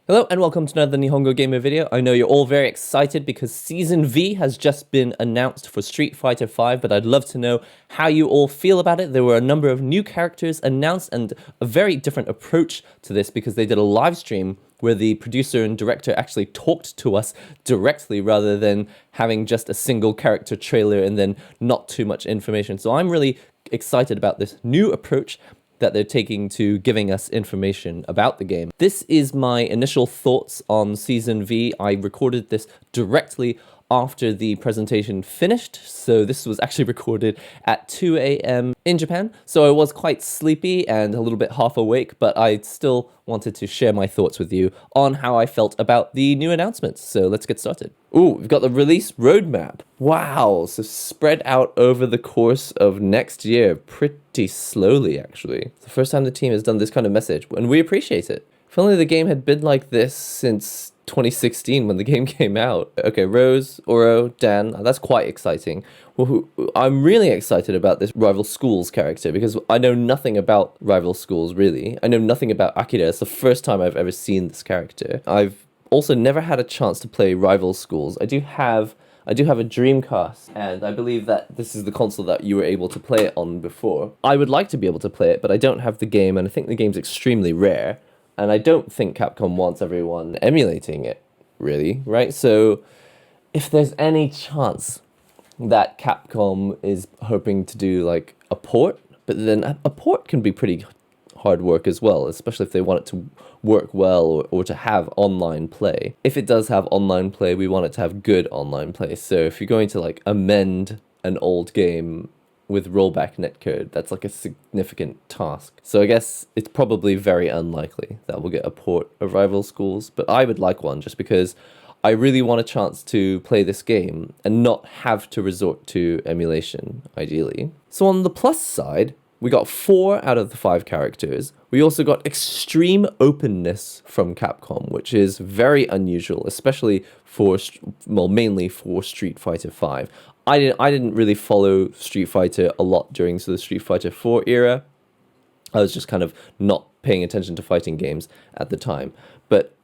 Hello and welcome to another NihongoGamer video. I know you're all very excited because Season V has just been announced for Street Fighter V, but I'd love to know how you all feel about it. There were a number of new characters announced and a very different approach to this because they did a live stream where the producer and director actually talked to us directly rather than having just a single character trailer and then not too much information. So I'm really excited about this new approach that they're taking to giving us information about the game. This is my initial thoughts on Season V. I recorded this directly after the presentation finished, so this was actually recorded at 2 a.m. in Japan, so I was quite sleepy and a little bit half awake, but I still wanted to share my thoughts with you on how I felt about the new announcements, so let's get started. Ooh, we've got the release roadmap. Wow, so spread out over the course of next year, pretty slowly actually. It's the first time the team has done this kind of message, and we appreciate it. If only the game had been like this since 2016 when the game came out. Okay, Rose, Oro, Dan, that's quite exciting. Well, I'm really excited about this Rival Schools character because I know nothing about Rival Schools really. I know nothing about Akira. It's the first time I've ever seen this character. I've also never had a chance to play Rival Schools. I do have a Dreamcast, and I believe that this is the console that you were able to play it on before. I would like to be able to play it, but I don't have the game, and I think the game's extremely rare. And I don't think Capcom wants everyone emulating it, really, right? So if there's any chance that Capcom is hoping to do like a port, but then a port can be pretty hard work as well, especially if they want it to work well or to have online play. If it does have online play, we want it to have good online play. So if you're going to like amend an old game with rollback netcode, that's like a significant task. So I guess it's probably very unlikely that we'll get a port of Rival Schools, but I would like one just because I really want a chance to play this game and not have to resort to emulation, ideally. So on the plus side, we got 4 out of the 5 characters. We also got extreme openness from Capcom, which is very unusual, especially for, well, mainly for Street Fighter V. I didn't really follow Street Fighter a lot during the Street Fighter 4 era. I was just kind of not paying attention to fighting games at the time. But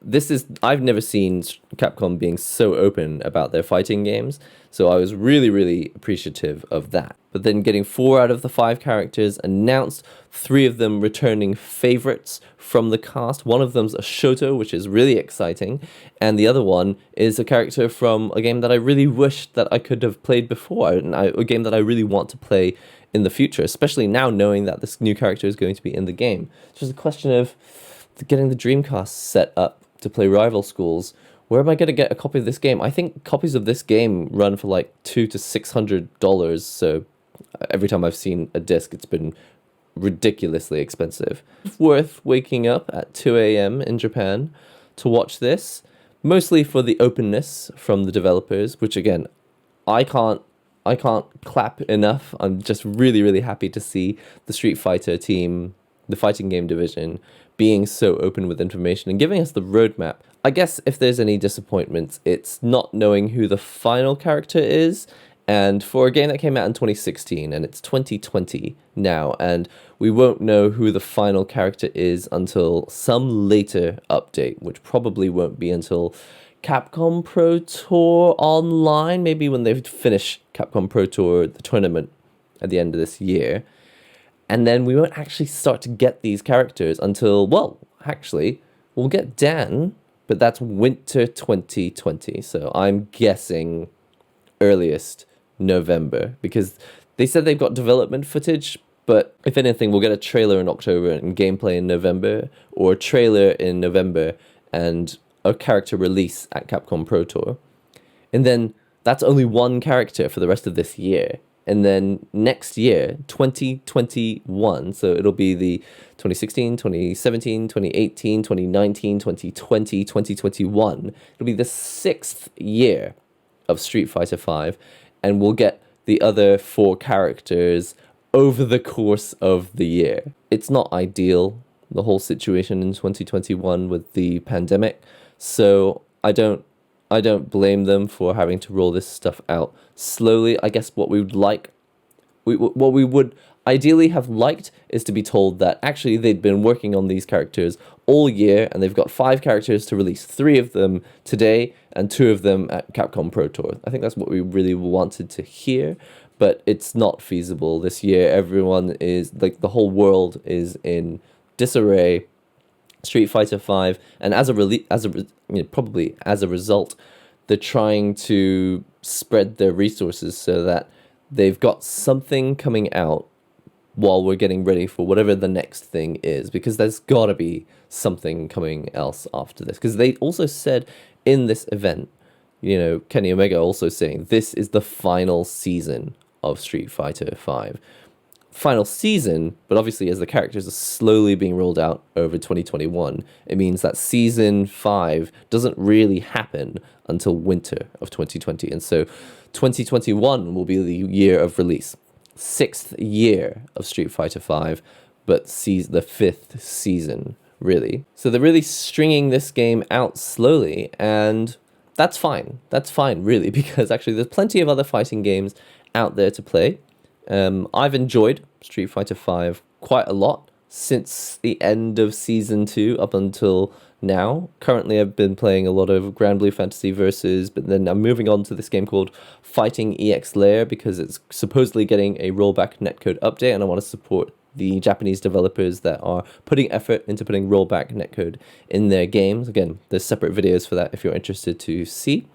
I've never seen Capcom being so open about their fighting games, so I was really, really appreciative of that. But then getting 4 out of the 5 characters announced, 3 of them returning favorites from the cast. One of them's a Shoto, which is really exciting, and the other one is a character from a game that I really wish that I could have played before, and a game that I really want to play in the future, especially now knowing that this new character is going to be in the game. It's just a question of getting the Dreamcast set up to play Rival Schools. Where am I going to get a copy of this game? I think copies of this game run for like $200 to $600, so every time I've seen a disc, it's been ridiculously expensive. Worth waking up at 2 a.m. in Japan to watch this, mostly for the openness from the developers, which again, I can't clap enough. I'm just really, really happy to see the Street Fighter team, the fighting game division, being so open with information and giving us the roadmap. I guess if there's any disappointments, it's not knowing who the final character is. And for a game that came out in 2016, and it's 2020 now, and we won't know who the final character is until some later update, which probably won't be until Capcom Pro Tour Online, maybe when they finish Capcom Pro Tour, the tournament, at the end of this year. And then we won't actually start to get these characters until, well, actually, we'll get Dan, but that's winter 2020. So I'm guessing earliest November, because they said they've got development footage, but if anything, we'll get a trailer in October and gameplay in November, or a trailer in November and a character release at Capcom Pro Tour. And then that's only one character for the rest of this year. And then next year, 2021, so it'll be the 2016, 2017, 2018, 2019, 2020, 2021. It'll be the 6th year of Street Fighter V, and we'll get the other 4 characters over the course of the year. It's not ideal, the whole situation in 2021 with the pandemic, so I don't blame them for having to roll this stuff out slowly. I guess what we would ideally have liked is to be told that actually they'd been working on these characters all year, and they've got 5 characters to release, 3 of them today and 2 of them at Capcom Pro Tour. I think that's what we really wanted to hear, but it's not feasible this year. Everyone is, like, the whole world is in disarray. Street Fighter V, and probably as a result, they're trying to spread their resources so that they've got something coming out while we're getting ready for whatever the next thing is, because there's got to be something coming else after this. Because they also said in this event, you know, Kenny Omega also saying this is the final season of Street Fighter V. Final season, but obviously as the characters are slowly being rolled out over 2021, it means that season 5 doesn't really happen until winter of 2020. And so 2021 will be the year of release. 6th year of Street Fighter V, but the 5th season, really. So they're really stringing this game out slowly, and that's fine. That's fine, really, because actually there's plenty of other fighting games out there to play. I've enjoyed Street Fighter V quite a lot since the end of Season 2 up until now. Currently, I've been playing a lot of Grand Blue Fantasy Versus, but then I'm moving on to this game called Fighting EX Layer because it's supposedly getting a rollback netcode update, and I want to support the Japanese developers that are putting effort into putting rollback netcode in their games. Again, there's separate videos for that if you're interested to see.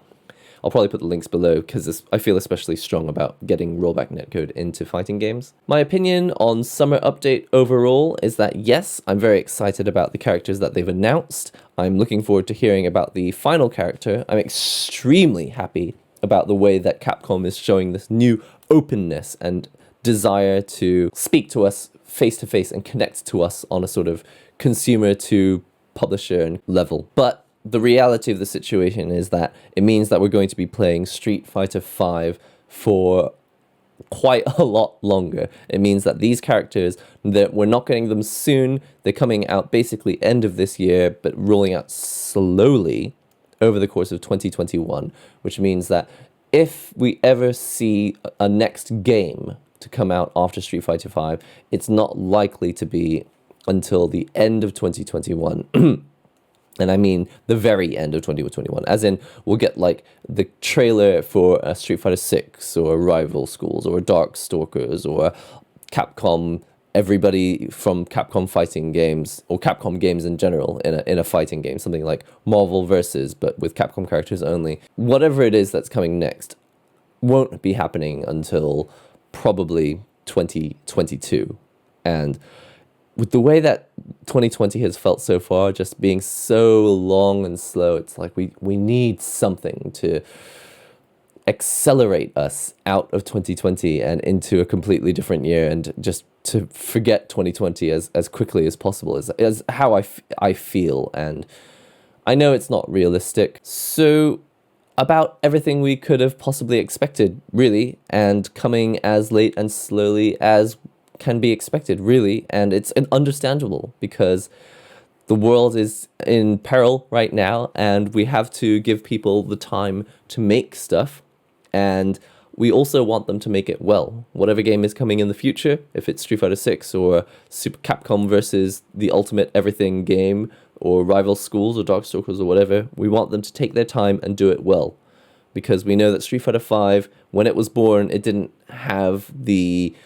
I'll probably put the links below because I feel especially strong about getting rollback netcode into fighting games. My opinion on Summer Update overall is that yes, I'm very excited about the characters that they've announced. I'm looking forward to hearing about the final character. I'm extremely happy about the way that Capcom is showing this new openness and desire to speak to us face to face and connect to us on a sort of consumer to publisher level. But the reality of the situation is that it means that we're going to be playing Street Fighter V for quite a lot longer. It means that these characters, that we're not getting them soon. They're coming out basically end of this year, but rolling out slowly over the course of 2021, which means that if we ever see a next game to come out after Street Fighter V, it's not likely to be until the end of 2021. And I mean the very end of 2021, as in we'll get like the trailer for Street Fighter 6 or Rival Schools or Dark Stalkers or Capcom, everybody from Capcom fighting games or Capcom games in general in a fighting game, something like Marvel Versus, but with Capcom characters only. Whatever it is that's coming next won't be happening until probably 2022. And with the way that 2020 has felt so far, just being so long and slow, it's like we need something to accelerate us out of 2020 and into a completely different year, and just to forget 2020 as quickly as possible is how I feel. And I know it's not realistic. So about everything we could have possibly expected, really, and coming as late and slowly as can be expected, really. And it's understandable because the world is in peril right now, and we have to give people the time to make stuff, and we also want them to make it well. Whatever game is coming in the future, if it's Street Fighter 6 or Super Capcom versus the Ultimate Everything game or Rival Schools or Darkstalkers or whatever, we want them to take their time and do it well. Because we know that Street Fighter V, when it was born, it didn't have the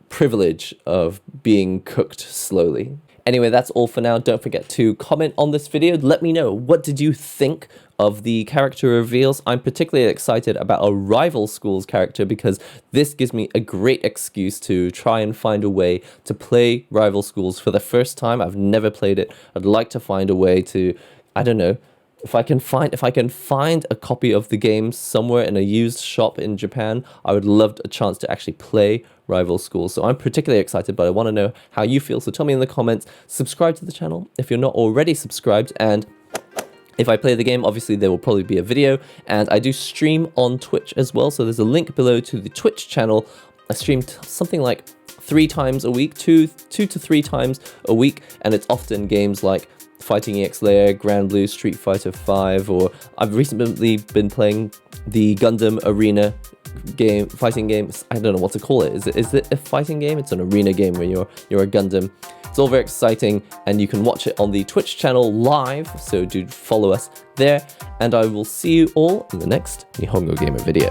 privilege of being cooked slowly. Anyway, that's all for now. Don't forget to comment on this video. Let me know, what did you think of the character reveals? I'm particularly excited about a Rival Schools character because this gives me a great excuse to try and find a way to play Rival Schools for the first time. I've never played it. I'd like to find a way to, I don't know, if I can find a copy of the game somewhere in a used shop in Japan, I would love a chance to actually play Rival Schools. So I'm particularly excited, but I want to know how you feel. So tell me in the comments. Subscribe to the channel if you're not already subscribed. And if I play the game, obviously there will probably be a video. And I do stream on Twitch as well. So there's a link below to the Twitch channel. I stream something like 3 times a week, two to 3 times a week. And it's often games like Fighting EX Layer, Grand Blue, Street Fighter V, or I've recently been playing the Gundam Arena fighting game. I don't know what to call it. Is it a fighting game? It's an arena game where you're a Gundam. It's all very exciting, and you can watch it on the Twitch channel live, so do follow us there, and I will see you all in the next NihongoGamer video.